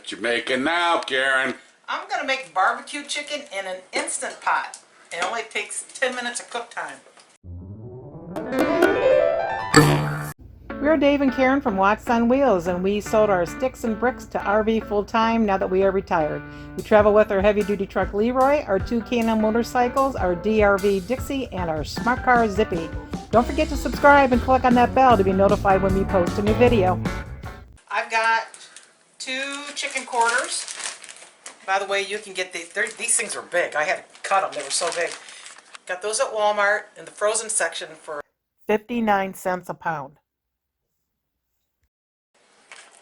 What you making now, Karen? I'm going to make barbecue chicken in an Instant Pot. It only takes 10 minutes of cook time. We're Dave and Karen from Watts on Wheels, and we sold our sticks and bricks to RV full-time now that we are retired. We travel with our heavy-duty truck Leroy, our 2 K&N motorcycles, our DRV Dixie, and our smart car Zippy. Don't forget to subscribe and click on that bell to be notified when we post a new video. I've got 2 chicken quarters. By the way, you can get these things are big. I had to cut them, they were so big. Got those at Walmart in the frozen section for 59 cents a pound.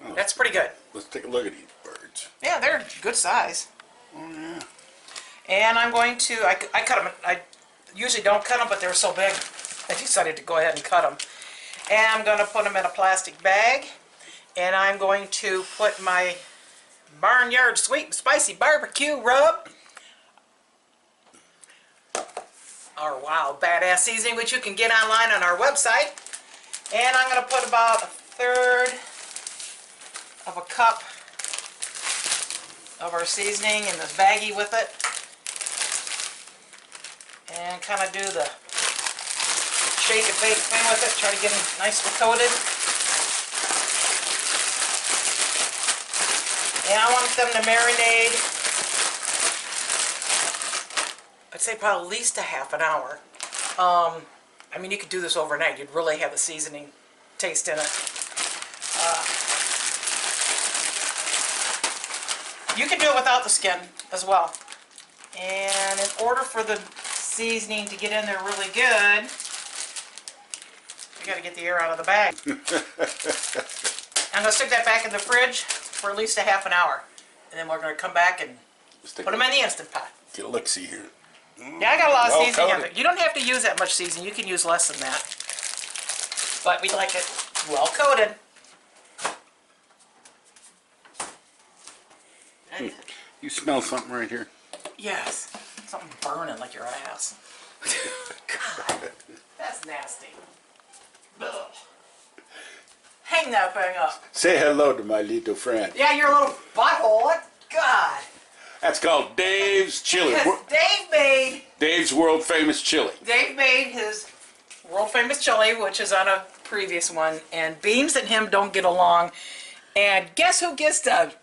Oh, that's pretty good. Let's take a look at these birds. Yeah, they're good size. Oh, yeah. And I'm going to, I cut them, I usually don't cut them, but they were so big, I decided to go ahead and cut them. And I'm going to put them in a plastic bag, and I'm going to put my Barnyard sweet and spicy barbecue rub, our wow badass seasoning, which you can get online on our website. And I'm going to put about 1/3 of a cup of our seasoning in this baggie with it, and kind of do the shake and bake thing with it, try to get them nicely coated. And I want them to marinate, I'd say probably at least a half an hour. I mean, you could do this overnight. You'd really have the seasoning taste in it. You can do it without the skin as well. And in order for the seasoning to get in there really good, you got to get the air out of the bag. I'm going to stick that back in the fridge for at least a half an hour. And then we're going to come back and put them in the Instant Pot. Get a look-see here. Yeah, I got a lot of seasoning in there. You don't have to use that much seasoning. You can use less than that. But we like it well coated. You smell something right here? Yes. Something burning like your ass. God, that's nasty. Ugh. Hang that thing up. Say hello to my little friend. Yeah, your little butthole. What? God. That's called Dave's Chili. Dave's world famous chili. Dave made his world famous chili, which is on a previous one, and Beams and him don't get along. And guess who gets to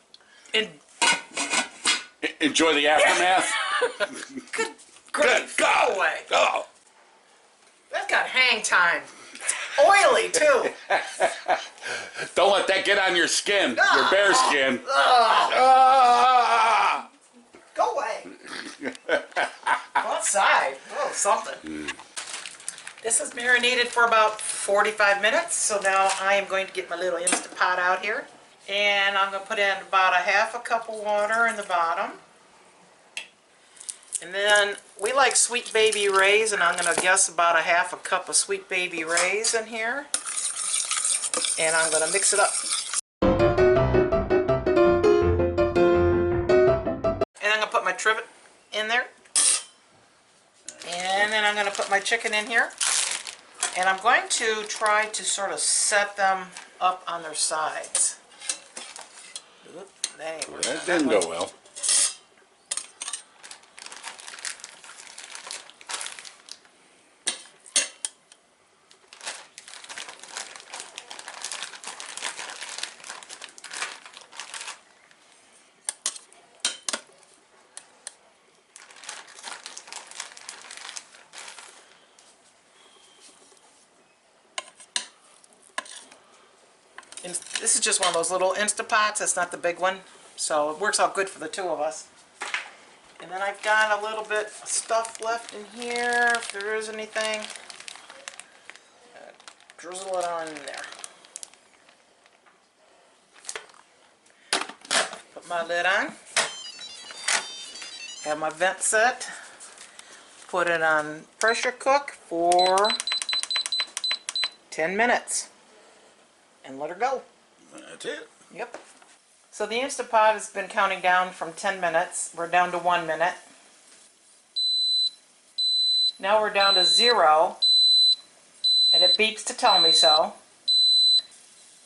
enjoy the aftermath? Good grief. God. Go away. Oh. That's got hang time. It's oily, too. Don't let that get on your skin, your bear skin. Go away. Go outside. Oh, something. This is marinated for about 45 minutes, so now I am going to get my little Instant Pot out here. And I'm going to put in about a half a cup of water in the bottom. And then we like Sweet Baby Ray's, and I'm going to guess about a half a cup of Sweet Baby Ray's in here. And I'm going to mix it up. And I'm going to put my trivet in there. And then I'm going to put my chicken in here. And I'm going to try to sort of set them up on their sides. Oop, that didn't go well. And this is just one of those little Instapots. It's not the big one, so it works out good for the 2 of us. And then I've got a little bit of stuff left in here, if there is anything. Drizzle it on in there. Put my lid on. Have my vent set. Put it on pressure cook for 10 minutes. And let her go. That's it. Yep. So the Instant Pot has been counting down from 10 minutes. We're down to 1 minute. Now we're down to 0. And it beeps to tell me so.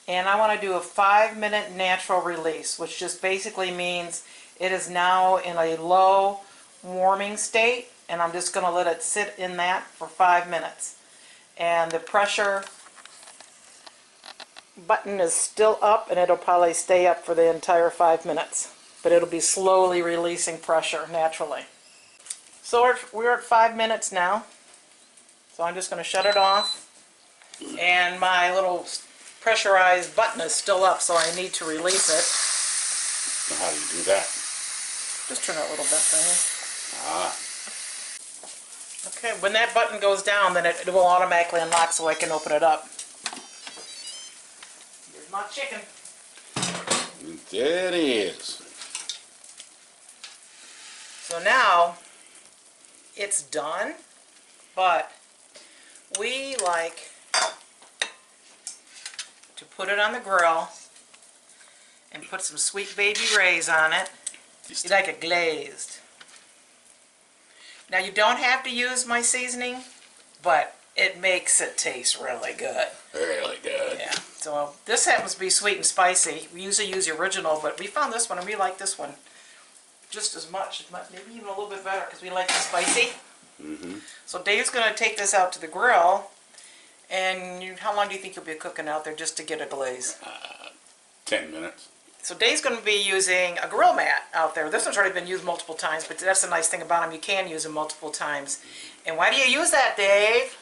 And I want to do a 5-minute natural release, which just basically means it is now in a low warming state, and I'm just going to let it sit in that for 5 minutes. And the pressure button is still up, and it'll probably stay up for the entire 5 minutes, but it'll be slowly releasing pressure naturally. So we're at 5 minutes now, so I'm just going to shut it off, and my little pressurized button is still up, so I need to release it. How do you do that? Just turn it a little bit right here. Ah. Okay, when that button goes down, then it will automatically unlock so I can open it up. Here's my chicken. There it is. So now it's done, but we like to put it on the grill and put some sweet baby rays on it. You like it glazed. Now you don't have to use my seasoning, but it makes it taste really good. Really good. Yeah. So this happens to be sweet and spicy. We usually use the original, but we found this one and we like this one just as much, maybe even a little bit better because we like the spicy. So Dave's going to take this out to the grill. And how long do you think you'll be cooking out there just to get a glaze? 10 minutes. So Dave's going to be using a grill mat out there. This one's already been used multiple times, but that's the nice thing about them. You can use them multiple times. And why do you use that, Dave?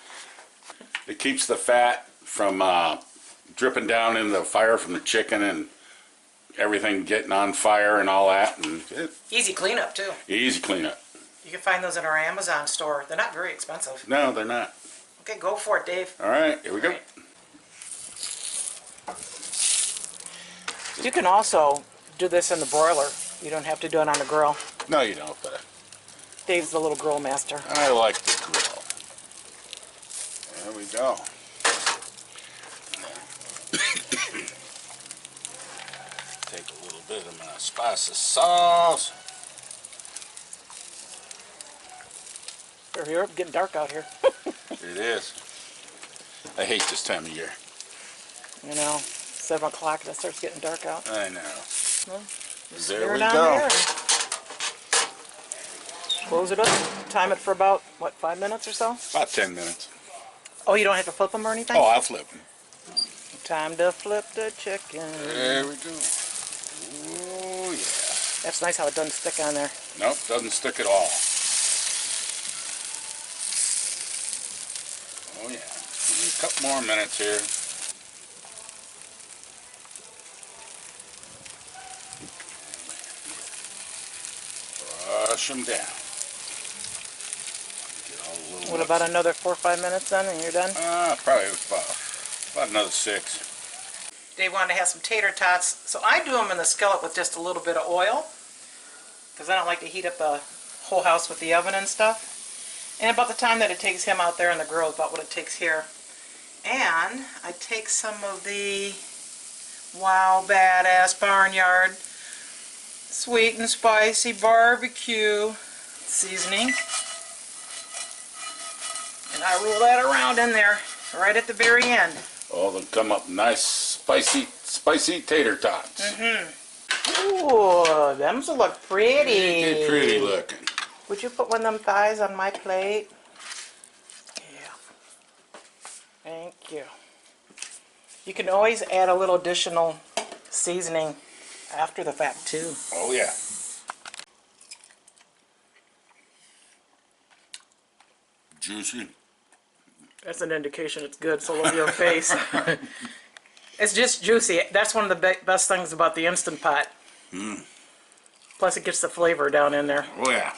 It keeps the fat from dripping down in the fire from the chicken and everything getting on fire and all that. And Easy cleanup, too. easy cleanup. You can find those in our Amazon store. They're not very expensive. No, they're not. Okay, go for it, Dave. All right, here we go. Right. You can also do this in the broiler. You don't have to do it on the grill. No, you don't, but Dave's the little grill master. I like the grill. There we go. Take a little bit of my spicy sauce. Here, it's getting dark out here. It is. I hate this time of year. You know, 7 o'clock and it starts getting dark out. I know. Well, There we down go. there and close it up. Time it for about, what, 5 minutes or so? About 10 minutes. Oh, you don't have to flip them or anything? Oh, I'll flip them. Time to flip the chicken. There we go. Oh, yeah. That's nice how it doesn't stick on there. Nope, doesn't stick at all. Oh, yeah. A couple more minutes here. Brush them down. Get all the little What about another 4 or 5 minutes then and you're done? Probably about another 6. Dave wanted to have some tater tots, so I do them in the skillet with just a little bit of oil because I don't like to heat up the whole house with the oven and stuff. And about the time that it takes him out there on the grill is about what it takes here. And I take some of the WoW Badass Barnyard sweet and spicy barbecue seasoning, and I roll that around in there right at the very end. Oh, they'll come up nice, spicy tater tots. Ooh, them's will look pretty. Pretty, pretty looking. Would you put one of them thighs on my plate? Yeah. Thank you. You can always add a little additional seasoning after the fact too. Oh yeah. Juicy. That's an indication it's good, so look at your face. It's just juicy. That's one of the best things about the Instant Pot. Plus it gets the flavor down in there. Oh yeah.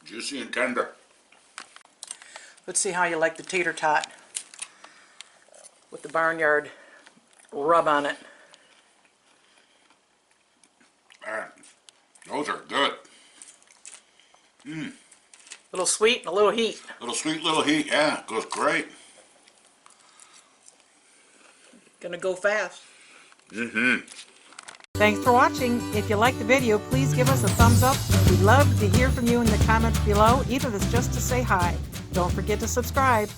Juicy and tender. Let's see how you like the tater tot with the Barnyard rub on it. Those are good. A little sweet and a little heat. Little sweet, little heat. Yeah, goes great. Gonna go fast. Thanks for watching. If you liked the video, please give us a thumbs up. We'd love to hear from you in the comments below, even if it's just to say hi. Don't forget to subscribe.